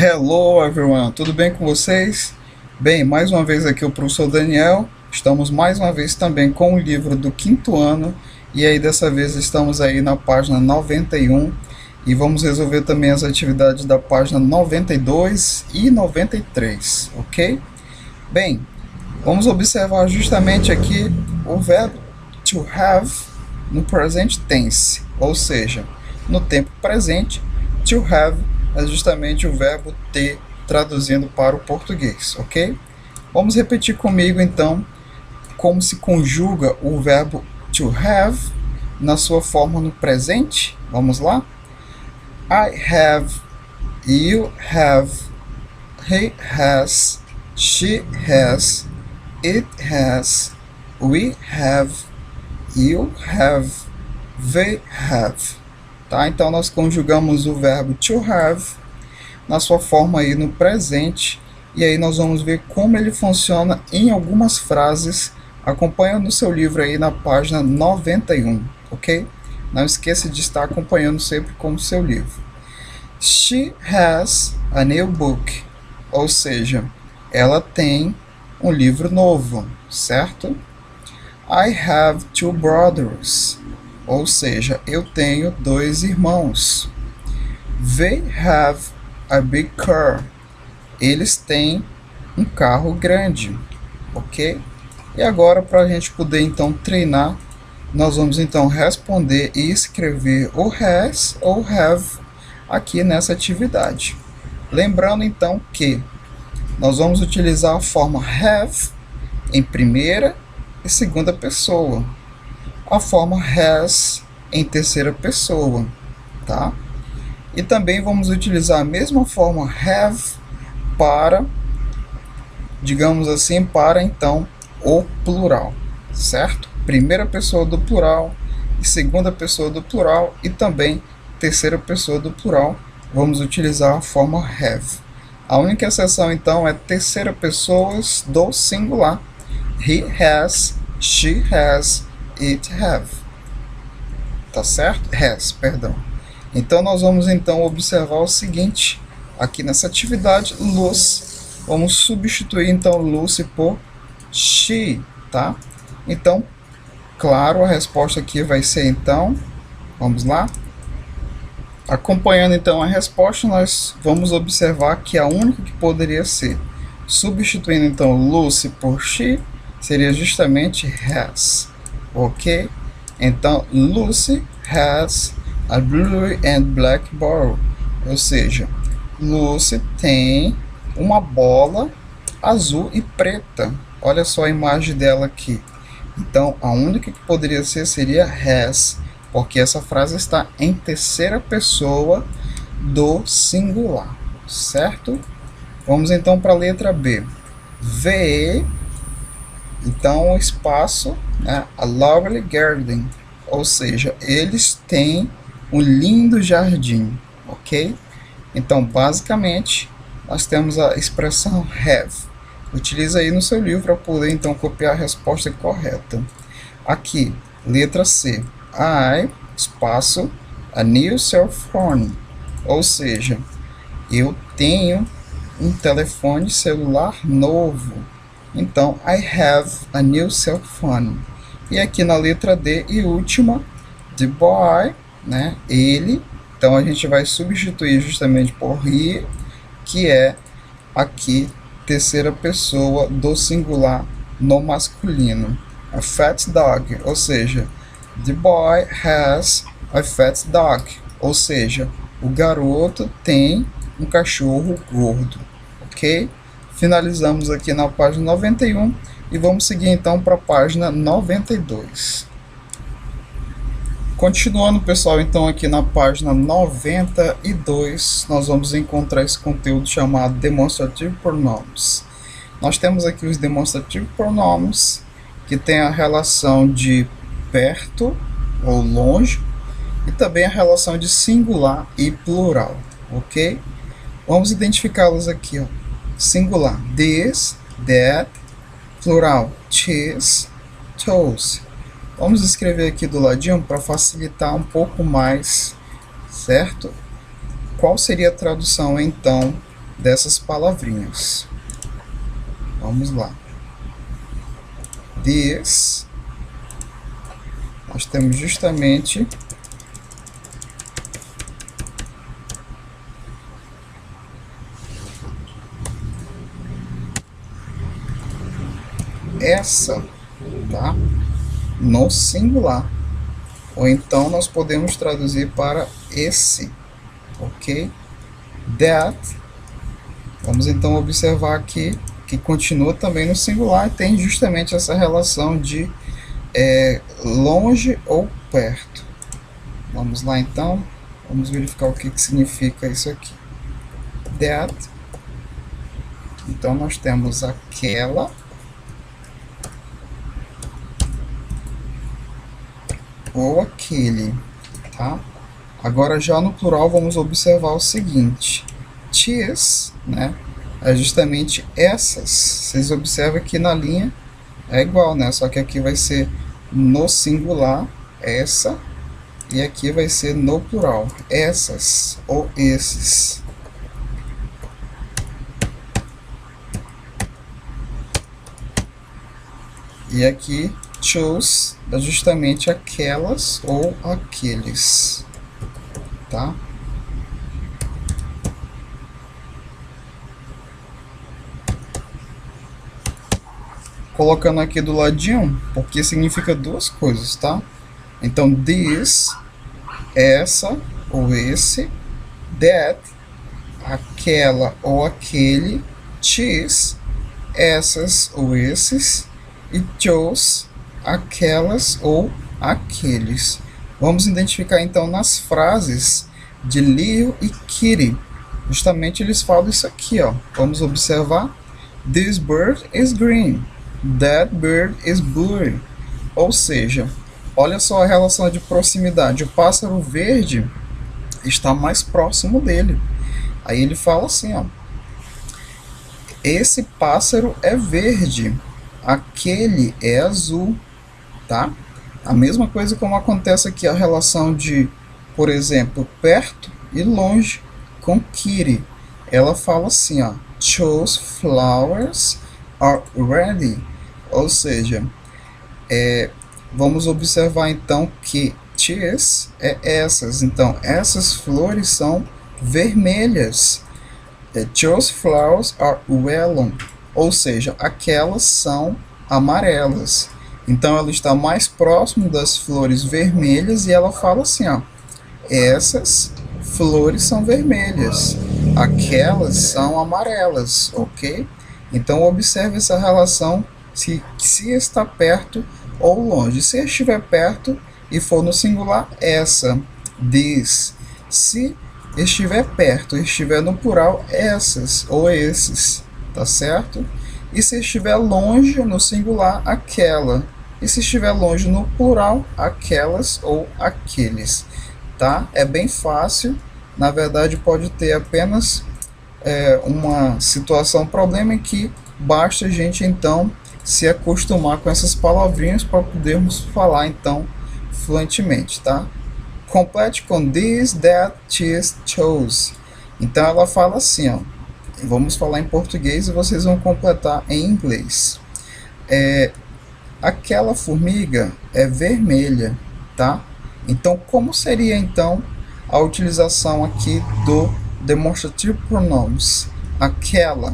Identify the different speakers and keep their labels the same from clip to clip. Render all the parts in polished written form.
Speaker 1: Hello everyone, tudo bem com vocês? Bem, mais uma vez aqui o professor Daniel, estamos mais uma vez também com o livro do quinto ano, e aí dessa vez estamos aí na página 91, e vamos resolver também as atividades da página 92 e 93, ok? Bem, vamos observar justamente aqui o verbo to have no present tense, ou seja, no tempo presente, to have é justamente o verbo ter, traduzindo para o português, ok? Vamos repetir comigo então como se conjuga o verbo to have na sua forma no presente. Vamos lá? I have, you have, he has, she has, it has, we have, you have, they have. Tá? Então nós conjugamos o verbo to have na sua forma aí no presente, e aí nós vamos ver como ele funciona em algumas frases. Acompanha no seu livro aí na página 91, ok? Não esqueça de estar acompanhando sempre com o seu livro. She has a new book, ou seja, ela tem um livro novo, certo? I have two brothers, ou seja, eu tenho dois irmãos. They have a big car, eles têm um carro grande, ok? E agora, para a gente poder então treinar, nós vamos então responder e escrever o has ou have aqui nessa atividade. Lembrando então que nós vamos utilizar a forma have em primeira e segunda pessoa, a forma has em terceira pessoa, tá? E também vamos utilizar a mesma forma have para, digamos assim, para então o plural, certo? Primeira pessoa do plural e segunda pessoa do plural e também terceira pessoa do plural, vamos utilizar a forma have. A única exceção então é terceira pessoa do singular. He has, she has, it have. Tá certo? Has, perdão. Então nós vamos então observar o seguinte, aqui nessa atividade, Lucy, vamos substituir então Lucy por she, tá? Então, claro, a resposta aqui vai ser então, vamos lá? Acompanhando então a resposta, nós vamos observar que a única que poderia ser, substituindo então Lucy por she, seria justamente has, ok? Então, Lucy has a blue and black ball, ou seja, Lucy tem uma bola azul e preta. Olha só a imagem dela aqui. Então, a única que poderia ser seria has, porque essa frase está em terceira pessoa do singular, certo? Vamos então para a letra B. V, então o espaço, né, a lovely garden, ou seja, eles têm um lindo jardim, ok? Então, basicamente, nós temos a expressão have. Utilize aí no seu livro para poder então copiar a resposta correta. Aqui, letra C. I, espaço, a new cell phone, ou seja, eu tenho um telefone celular novo. Então, I have a new cell phone. E aqui na letra D e última, the boy, né, ele. Então, a gente vai substituir justamente por he, que é aqui terceira pessoa do singular no masculino. A fat dog, ou seja, the boy has a fat dog, ou seja, o garoto tem um cachorro gordo, ok? Finalizamos aqui na página 91 e vamos seguir então para a página 92. Continuando, pessoal, então aqui na página 92, nós vamos encontrar esse conteúdo chamado Demonstrative Pronouns. Nós temos aqui os Demonstrative Pronouns, que tem a relação de perto ou longe, e também a relação de singular e plural, ok? Vamos identificá-los aqui, ó. Singular, this, that, plural, these, those. Vamos escrever aqui do ladinho para facilitar um pouco mais, certo? Qual seria a tradução então dessas palavrinhas. Vamos lá. This, nós temos justamente essa, tá? No singular. Ou então nós podemos traduzir para esse, ok? That, vamos então observar aqui que continua também no singular e tem justamente essa relação de longe ou perto. Vamos lá então, vamos verificar o que significa isso aqui. That, então nós temos aquela, ou aquele, tá? Agora já no plural vamos observar o seguinte, these, né, é justamente essas. Vocês observam que na linha é igual, né, só que aqui vai ser no singular, essa, e aqui vai ser no plural, essas ou esses. E aqui chose é justamente aquelas ou aqueles, tá? Colocando aqui do ladinho, porque significa duas coisas, tá? Então, this, essa ou esse, that, aquela ou aquele, these, essas ou esses, e chose, aquelas ou aqueles. Vamos identificar então nas frases de Leo e Kitty. Justamente eles falam isso aqui, ó. Vamos observar. This bird is green. That bird is blue. Ou seja, olha só a relação de proximidade. O pássaro verde está mais próximo dele. Aí ele fala assim, ó. Esse pássaro é verde. Aquele é azul, tá? A mesma coisa como acontece aqui a relação de, por exemplo, perto e longe com Kitty. Ela fala assim, ó, those flowers are ready. Ou seja, vamos observar então que these é essas. Então, essas flores são vermelhas. Those flowers are yellow. Ou seja, aquelas são amarelas. Então ela está mais próximo das flores vermelhas e ela fala assim, ó, essas flores são vermelhas, aquelas são amarelas, ok? Então observe essa relação se está perto ou longe. Se estiver perto e for no singular, essa, this. Se estiver perto e estiver no plural, essas ou esses. Tá certo? E se estiver longe no singular, aquela. E se estiver longe no plural, aquelas ou aqueles. Tá? É bem fácil. Na verdade, pode ter apenas uma situação, problema em que basta a gente então se acostumar com essas palavrinhas para podermos falar então fluentemente, tá? Complete com this, that, these, chose. Então ela fala assim, ó. Vamos falar em português e vocês vão completar em inglês. Aquela formiga é vermelha, tá? Então, como seria então a utilização aqui do demonstrative pronouns? Aquela.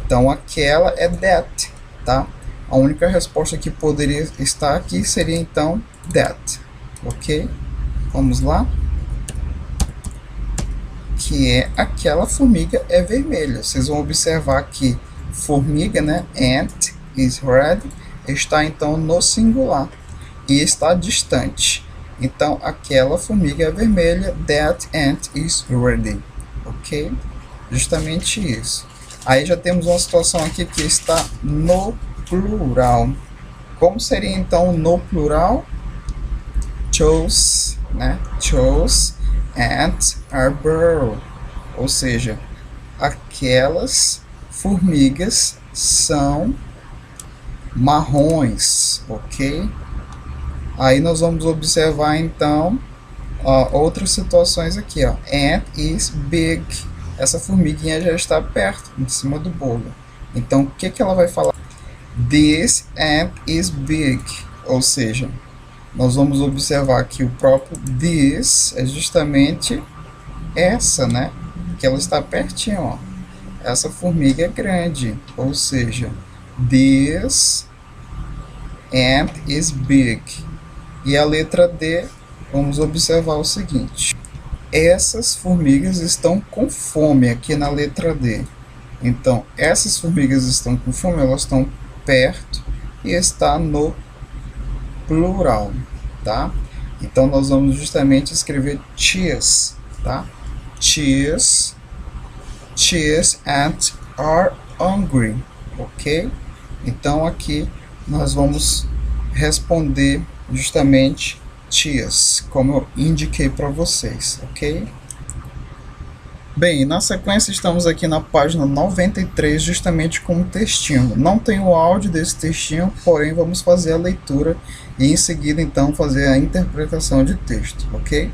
Speaker 1: Então, aquela é that, tá? A única resposta que poderia estar aqui seria então that, ok? Vamos lá? Que é aquela formiga é vermelha. Vocês vão observar que formiga, né? Ant is red, está então no singular e está distante. Então, aquela formiga é vermelha. That ant is ready. Ok? Justamente isso. Aí já temos uma situação aqui que está no plural. Como seria então no plural? Chose, né? Chose ant are brown. Ou seja, aquelas formigas são marrons, ok? Aí nós vamos observar então outras situações aqui, ó. Ant is big, essa formiguinha já está perto, em cima do bolo. Então, o que que ela vai falar? This ant is big, ou seja, nós vamos observar que o próprio this é justamente essa, né? Que ela está pertinho, ó. Essa formiga é grande, ou seja, this ant is big. E a letra D, vamos observar o seguinte. Essas formigas estão com fome aqui na letra D. Então, essas formigas estão com fome, elas estão perto e está no plural, tá? Então, nós vamos justamente escrever cheers, tá? Cheers ants are hungry, ok? Então, aqui nós vamos responder justamente cheers, como eu indiquei para vocês, ok? Bem, na sequência estamos aqui na página 93, justamente com um textinho. Não tem o áudio desse textinho, porém vamos fazer a leitura e em seguida então fazer a interpretação de texto, ok?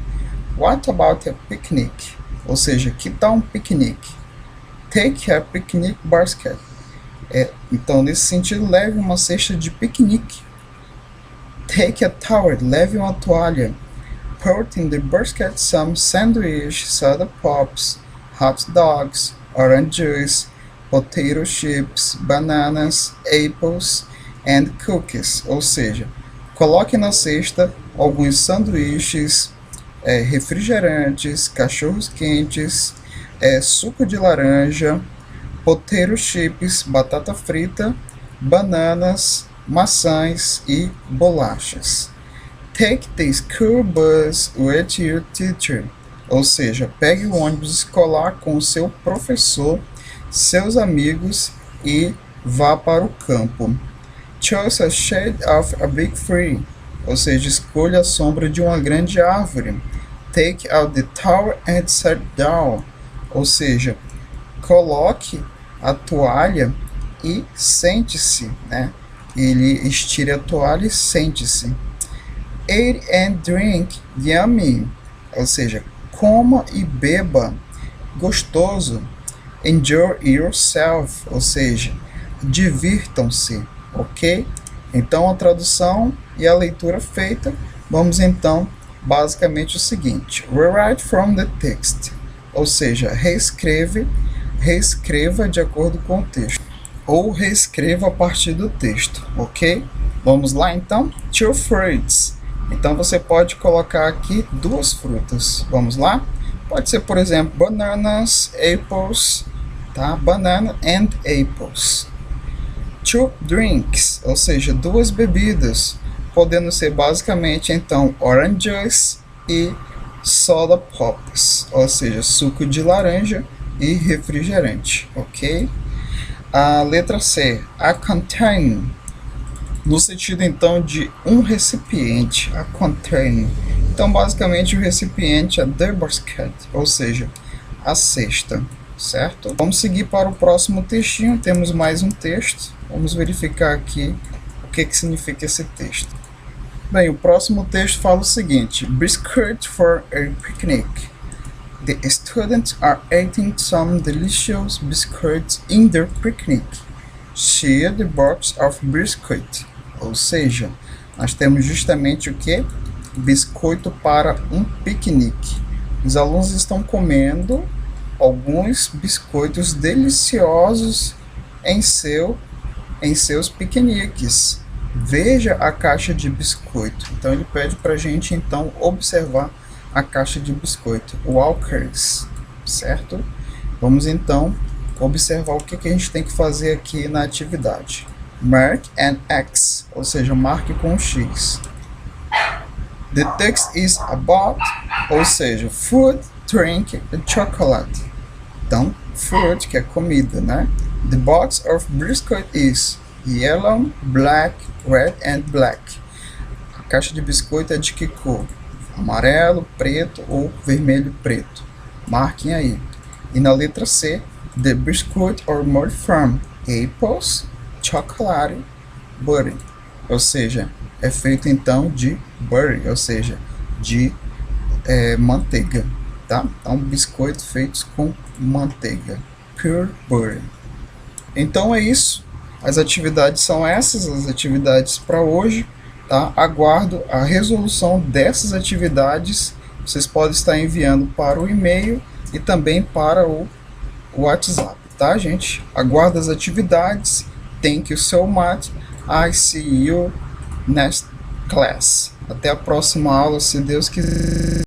Speaker 1: What about a picnic? Ou seja, que tal um piquenique? Take a picnic basket. Então, nesse sentido, leve uma cesta de piquenique. Take a towel, leve uma toalha. Put in the basket some sandwich, soda pops, hot dogs, orange juice, potato chips, bananas, apples and cookies. Ou seja, coloque na cesta alguns sanduíches, refrigerantes, cachorros quentes, suco de laranja, potato chips, batata frita, bananas, maçãs e bolachas. Take the school bus with your teacher. Ou seja, pegue o ônibus escolar com o seu professor, seus amigos e vá para o campo. Choose a shade of a big tree. Ou seja, escolha a sombra de uma grande árvore. Take out the towel and sit down. Ou seja, coloque a toalha e sente-se, né? Ele estire a toalha e sente-se. Eat and drink yummy. Ou seja, coma e beba gostoso. Enjoy yourself. Ou seja, divirtam-se, ok? Então a tradução e a leitura feita, vamos então basicamente o seguinte. Rewrite from the text. Ou seja, reescreva de acordo com o texto. Ou reescreva a partir do texto, ok? Vamos lá então? Two fruits. Então você pode colocar aqui duas frutas. Vamos lá? Pode ser, por exemplo, bananas, apples, tá? Banana and apples. Two drinks, ou seja, duas bebidas, podendo ser basicamente então orange juice e soda pops, ou seja, suco de laranja e refrigerante, ok? A letra C, a contain, no sentido então de um recipiente, a contain. Então basicamente o recipiente é the basket, ou seja, a cesta, certo? Vamos seguir para o próximo textinho, temos mais um texto, vamos verificar aqui o que significa esse texto. Bem, o próximo texto fala o seguinte: Biscuit for a picnic. The students are eating some delicious biscuits in their picnic. See the box of biscuit. Ou seja, nós temos justamente o que? Biscoito para um piquenique. Os alunos estão comendo alguns biscoitos deliciosos em seus piqueniques. Veja a caixa de biscoito. Então ele pede para a gente então observar a caixa de biscoito, Walkers, certo? Vamos então observar o que a gente tem que fazer aqui na atividade. Mark an X, ou seja, marque com um X. The text is about, ou seja, food, drink and chocolate. Então, food, que é comida, né? The box of biscuit is yellow, black, red and black. A caixa de biscoito é de que cor? Amarelo, preto ou vermelho preto. Marquem aí. E na letra C, the biscuit are made from apples, chocolate, butter. Ou seja, é feito então de butter, ou seja, de manteiga. tá? Tá um biscoito feito com manteiga, pure butter. Então é isso, as atividades são essas, as atividades para hoje, tá? Aguardo a resolução dessas atividades, vocês podem estar enviando para o e-mail e também para o WhatsApp, tá, gente? Aguardo as atividades. Thank you so much. I see you next class. Até a próxima aula, se Deus quiser.